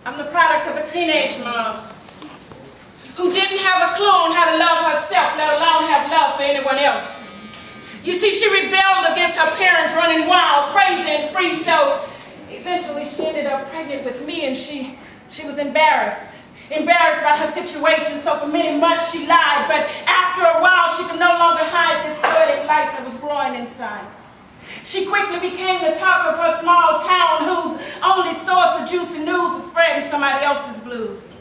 I'm the product of a teenage mom who didn't have a clue on how to love herself, let alone have love for anyone else. You see, she rebelled against her parents, running wild, crazy, and free, so eventually she ended up pregnant with me, and she was embarrassed by her situation, so for many months she lied, but after a while she could no longer hide this poetic life that was growing inside. She quickly became the talk of her small town, whose only source of juicy news was spreading somebody else's blues.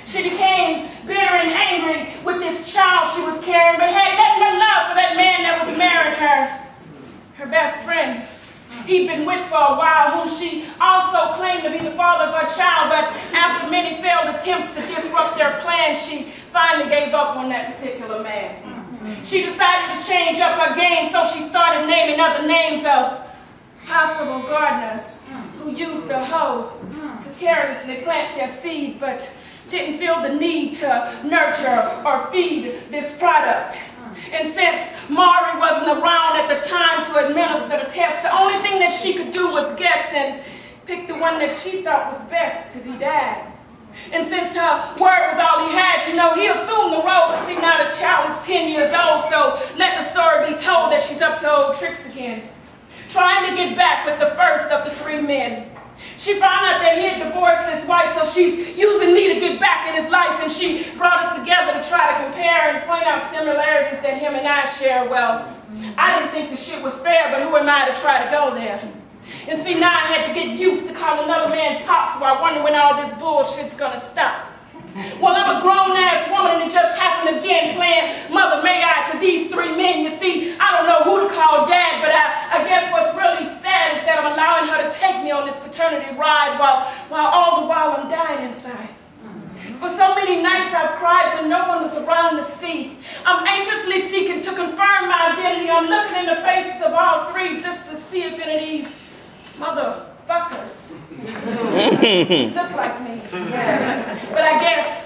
She became bitter and angry with this child she was carrying, but had nothing but love for that man that was marrying her best friend. He'd been with for a while, whom she also claimed to be the father of her child, but after many failed attempts to disrupt their plan, she finally gave up on that particular man. She decided to change up her game, so she started naming other names of possible gardeners who used the hoe to carelessly plant their seed, but didn't feel the need to nurture or feed this product. And since Mari wasn't around at the time to administer the test, the only thing that she could do was guess and pick the one that she thought was best to be dad. And since her word was all he had, he assumed the role. But see, now the child is 10 years old, so let the story be told that she's up to old tricks again, trying to get back with the first of the 3 men. She found out that he had divorced his wife, so she's using me to get back in his life, and she brought us together to try to compare and point out similarities that him and I share. Well, I didn't think the shit was fair, but who am I to try to go there? And see, now I had to get used to calling another man pops, so I wonder when all this bullshit's gonna stop. Well, I'm a grown-ass woman, and it just happened again, playing Mother May I to these 3 men. You see, I don't know who to call dad, but I guess what's really sad is that I'm allowing her to take me on this paternity ride while all the while I'm dying inside. For so many nights I've cried when no one was around to see. I'm anxiously seeking to confirm my identity. I'm looking in the faces of all 3 just to see if any of these motherfuckers look like me. But I guess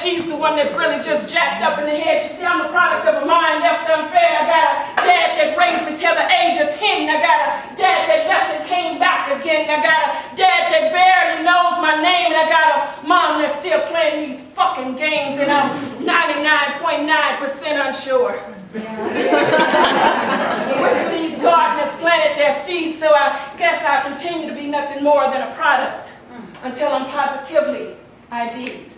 she's the one that's really just jacked up in the head. You see, I'm the product of a mind left unfed. I got a dad that raised me till the age of 10. I got a dad that left and came back again. I got a dad that barely knows my name. And I got a mom that's still playing these fucking games, and I'm 99.9% unsure. Which of these gardeners planted their seeds, so I guess I'll continue to be nothing more than a product until I'm positively ID.